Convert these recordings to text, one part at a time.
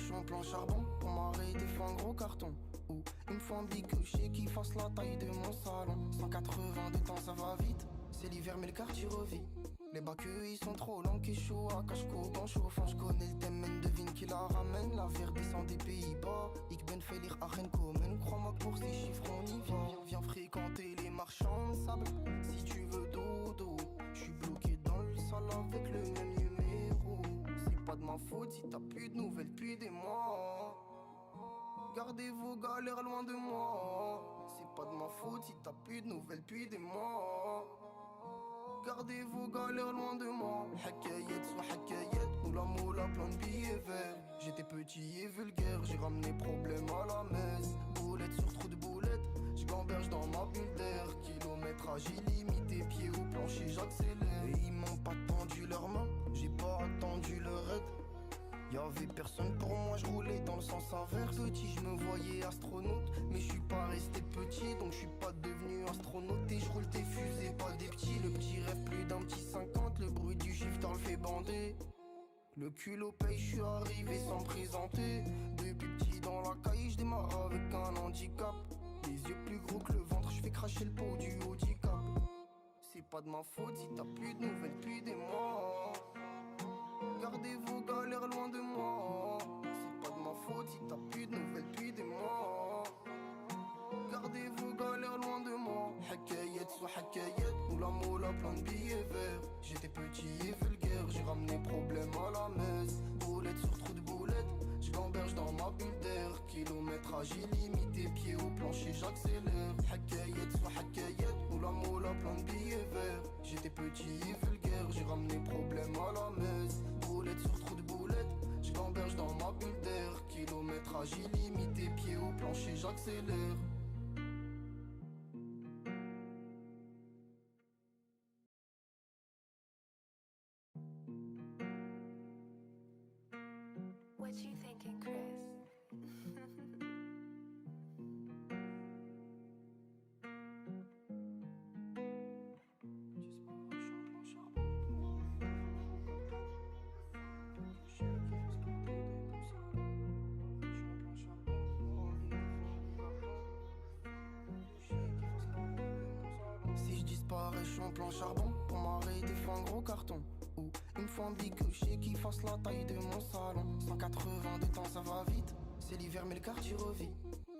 je suis en plan charbon. Pour m'arrêter, faut un gros carton. Ou une fois que je sais qu'il fasse la taille de mon salon. 180 de temps, ça va vite. C'est l'hiver, mais le quartier revit. Les bacs, ils sont trop longs, qui chaud à cache-coupe en chauffant. J'connais le thème, men devine qui la ramène. La verre descend des Pays-Bas. Ik ben faillir à Renkomen. Crois-moi que pour ces chiffres, on y vient. Viens fréquenter les marchands de sable. Si tu veux dodo, j'suis bloqué dans le sol avec le même numéro. C'est pas de ma faute si t'as plus de nouvelles depuis des mois. Gardez vos galères loin de moi. C'est pas de ma faute si t'as plus de nouvelles depuis des mois. Gardez vos galères loin de moi. Hakayet soit hakayet, moula moula plein de billets verts. J'étais petit et vulgaire, j'ai ramené problème à la messe. Boulette sur trou de boulette, j'gamberge dans ma bulle d'air. Kilométrage illimité, pieds au plancher, j'accélère. Et ils m'ont pas tendu leurs mains, j'ai pas attendu leur aide. Y'avait personne pour moi, je roulais dans le sens inverse. Petit, je me voyais astronaute, mais je suis pas resté petit, donc je suis pas devenu astronaute. Et je roule des fusées, pas des petits. Le petit rêve plus d'un petit 50, le bruit du shifter le fait bander. Le culot paye, je suis arrivé sans me présenter. Depuis petit dans la caille, je démarre avec un handicap. Les yeux plus gros que le ventre, je fais cracher le pot du handicap. C'est pas de ma faute si t'as plus de nouvelles depuis des mois. Gardez vos galères loin de moi. C'est pas de ma faute si t'as plus de nouvelles depuis des mois. Gardez vos galères loin de moi. Hakayet soit hakayet, moula moula plein de billets verts. J'étais petit et vulgaire, j'ai ramené problème à la messe. Boulette sur trou de boulette, j'gamberge dans ma bulle d'air. Kilométrage illimité, pieds au plancher, j'accélère. Hakayet soit hakayet, moula moula plein de billets verts. J'étais petit et vulgaire, j'ai ramené problème à la messe. Boulette sur trou de boulette, j'gamberge dans ma bulle d'air. Kilométrage illimité, pieds au plancher, j'accélère. What you thinking, Chris? Si je disparais, je suis en plan charbon. Pour m'arrêter, faut un gros carton. Ou une fois que je sais qu'il fasse la taille de mon salon. 180 de temps, ça va vite. C'est l'hiver, mais le quartier revit.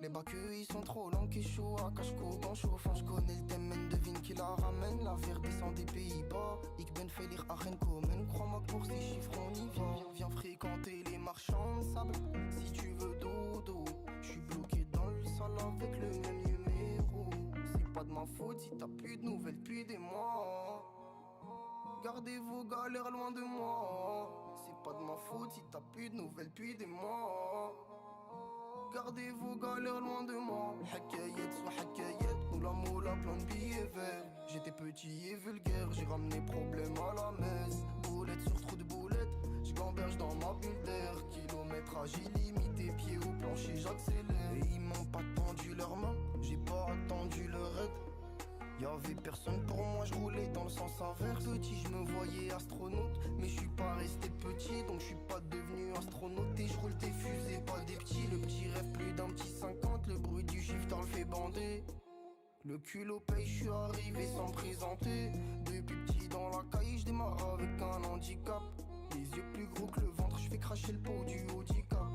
Les bacs, ils sont trop longs, qui chaud à cache-coupe en chauffant. J'connais le thème, men devine qui la ramène. La verre descend des Pays-Bas. Ik ben faillir à Renkomen. Crois-moi que pour ces chiffres, on y vient. Viens fréquenter les marchands de sable. Si tu veux dodo, j'suis bloqué dans le sol avec le même numéro. C'est pas de ma faute si t'as plus de nouvelles depuis des mois. Gardez vos galères loin de moi. C'est pas de ma faute si t'as plus de nouvelles depuis des mois. Gardez vos galères loin de moi. Hakayet soit hakayet, moula moula plein de billets verts. J'étais petit et vulgaire, j'ai ramené problème à la messe. Boulette sur trou de boulette, j'gamberge dans ma bulle d'air. Kilométrage illimité, pieds au plancher, j'accélère. Et ils m'ont pas tendu leurs mains, j'ai pas attendu leur aide. Y'avait personne pour moi, je roulais dans le sens inverse. Petit, je me voyais astronaute, mais je suis pas resté petit, donc je suis pas devenu astronaute. Et je roule des fusées, pas des petits. Le petit rêve plus d'un petit 50, le bruit du shifter le fait bander. Le culot paye, je suis arrivé sans me présenter. Depuis petit dans la caille, je démarre avec un handicap. Les yeux plus gros que le ventre, je fais cracher le pot du handicap.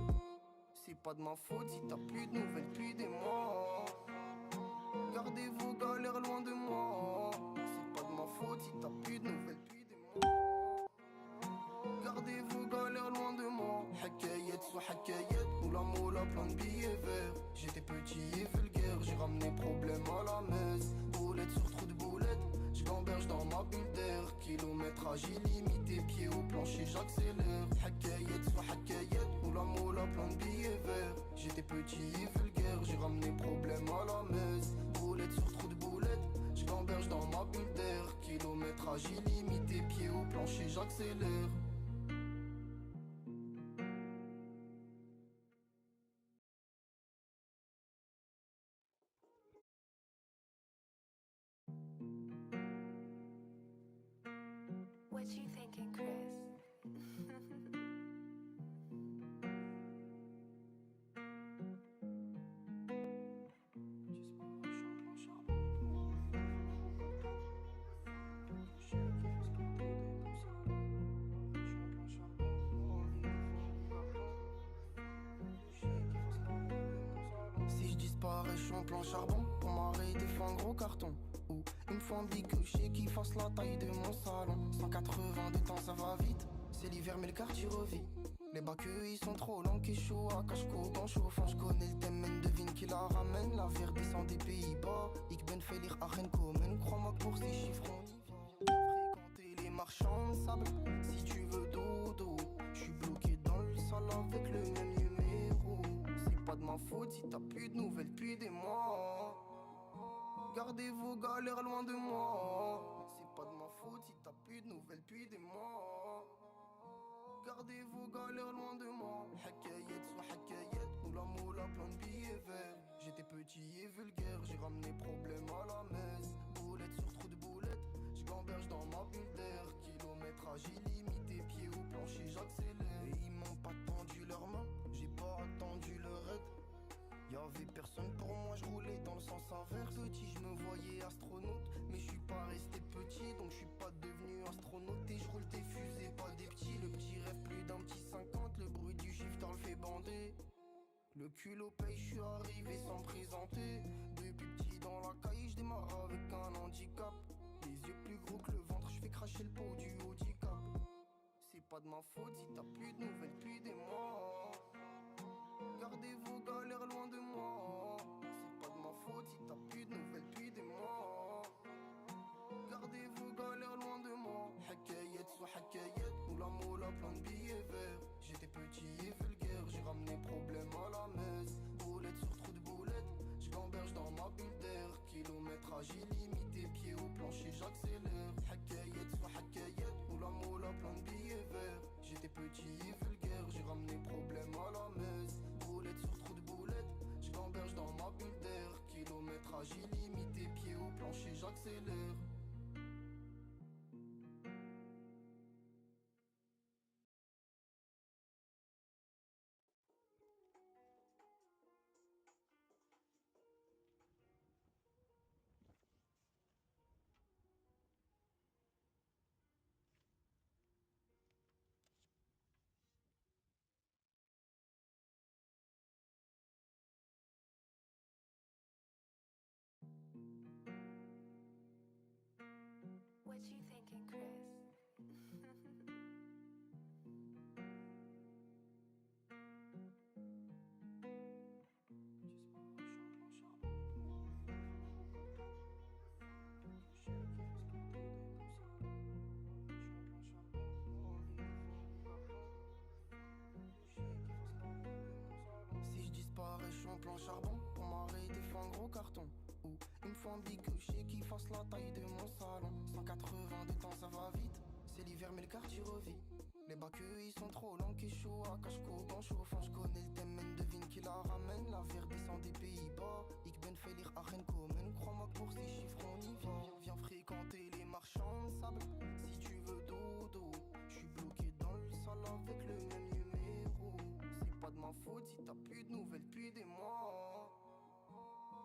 C'est pas de ma faute si t'as plus de nouvelles depuis des mois. Gardez vos galères loin de moi. C'est pas de ma faute si t'as plus de nouvelles depuis des mois. Gardez vos galères loin de moi. Hakayet soit hakayet, moula moula plein de billets verts. J'étais petit et vulgaire, j'ai ramené problème à la messe. Boulette sur trou de boulette, j'gamberge dans ma bulle d'air. Kilométrage illimité, pieds au plancher, j'accélère. Hakayet soit hakayet, moula moula plein de billets verts. J'étais petit et vulgaire, j'ai ramené problème à la messe. Boulette sur trou de boulette, j'gamberge dans ma bulle d'air. Kilométrage illimité, pieds au plancher, j'accélère. What you thinking, Chris? disparais, je suis en plan charbon. Pour m'arrêter, des fois un gros carton. Ou une fois dit que je sais qu'il fasse la taille de mon salon. 180 de temps, ça va vite. C'est l'hiver, mais le quartier revit. Les bacs, ils sont trop longs, qui chaud à cache-cou dans chauffant. Je connais le thème, devine qui la ramène. La verre descend des Pays-Bas. Ik ben fait lire à Renkomen. Crois-moi que pour ces chiffres, on y va. Fréquenter les marchands de sable. Si tu veux dodo, je suis bloqué dans le sol avec le même numéro. C'est pas de ma faute si t'as plus de nouvelles depuis des mois. Gardez vos galères loin de moi. C'est pas de ma faute si t'as plus de nouvelles depuis des mois. Gardez vos galères loin de moi. Hakayet soit hakayet, moula moula plein de billets verts. J'étais petit et vulgaire, j'ai ramené problème à la messe. Boulette sur trou de boulette, j'gamberge dans ma bulle d'air. Kilométrage illimité, pied au plancher, j'accélère. Et ils m'ont pas tendu leurs mains, j'ai pas attendu leur aide. Y'avait personne pour moi, je roulais dans le sens inverse. Petit, je me voyais astronaute, mais je suis pas resté petit, donc je suis pas devenu astronaute. Et je roule des fusées, pas des petits. Le petit rêve plus d'un petit 50, le bruit du shifter le fait bander. Le culot paye, je suis arrivé sans me présenter. Depuis petit dans la caille, je démarre avec un handicap. Les yeux plus gros que le ventre, je fais cracher le pot du handicap. C'est pas de ma faute si t'as plus de nouvelles depuis des mois. Gardez vos galères loin de moi. C'est pas de ma faute si t'as plus de nouvelles depuis des mois. Gardez vos galères loin de moi. Hakayet soit hakayet, moula moula plein de billets verts. J'étais petit et vulgaire, j'ai ramené problème à la messe. Boulette sur trou de boulette, j'gamberge dans ma bulle d'air. Kilométrage illimité, pied au plancher, j'accélère. Hakayet soit hakayet, moula moula plein de billets verts. J'étais petit et vulgaire, j'ai ramené problème à la messe. Boulette sur trou de boulette, j'gamberge dans ma bulle d'air. Kilométrage illimité, pied au plancher, j'accélère. What you thinking, Chris? Si je disparais, je suis en plan charbon. Pour m'arrêter, des fois un gros carton. Ou une fois dit que je sais qu'il fasse la taille de mon salon. 180 de temps, ça va vite. C'est l'hiver, mais le quartier revit. Les bacs, ils sont trop longs, qui chaud à cache-cou dans chauffant. Je connais le thème, devine qui la ramène. La verre descend des Pays-Bas. Ik ben fait lire à Renkomen. Crois-moi que pour ces chiffres, on y va. Viens fréquenter les marchands de sable. Si tu veux dodo, je suis bloqué dans le sol avec le même numéro. C'est pas de ma faute si t'as plus de nouvelles depuis des mois.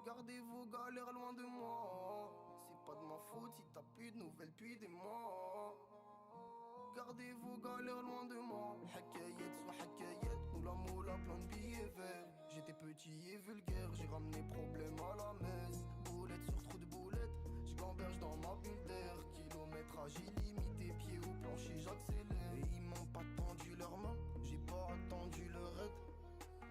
Gardez vos galères loin de moi. C'est pas de ma faute si t'as plus de nouvelles depuis des mois. Gardez vos galères loin de moi. Hakayet soit hakayet, moula moula plein de billets verts. J'étais petit et vulgaire, j'ai ramené problème à la messe. Boulette sur trou de boulette, j'gamberge dans ma bulle d'air. Kilométrage illimité, pied au plancher, j'accélère. Et ils m'ont pas tendu leurs mains, j'ai pas attendu leur aide.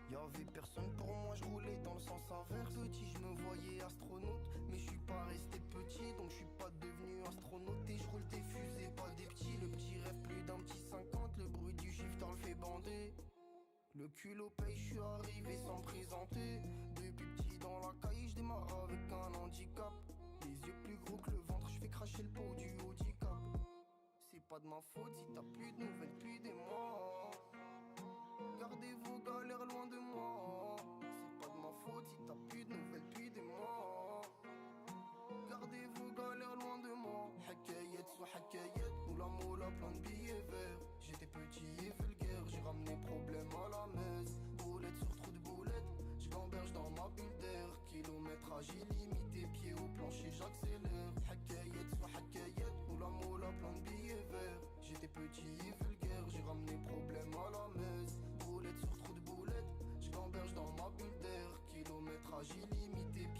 Y'avait personne pour moi, je roulais dans le sens inverse. Petit, je me voyais astronaute, mais je suis pas resté petit, donc je suis pas devenu astronaute. Et je roule des fusées, pas des petits. Le petit rêve plus d'un petit 50, le bruit du shifter le fait bander. Le culot paye, je suis arrivé sans me présenter. Depuis petit dans la caille, je démarre avec un handicap. Les yeux plus gros que le ventre, je fais cracher le pot du handicap. C'est pas de ma faute si t'as plus de nouvelles depuis des mois. Gardez vos galères loin de moi. C'est pas de ma faute si t'as plus de nouvelles depuis des mois. Gardez vos galères loin de moi. Hakayet soit hakayet, moula moula plein de billets verts. J'étais petit et vulgaire, j'ai ramené problème à la messe. Boulette sur trou de boulette, j'gamberge dans ma bulle d'air. Kilométrage illimité, pied au plancher, j'accélère. Hakayet soit hakayet, moula moula plein de billets verts. J'étais petit et vulgaire, j'ai ramené problème à la messe. Boulette sur trou de boulette, j'gamberge dans ma bulle d'air. Kilométrage tirage illimité.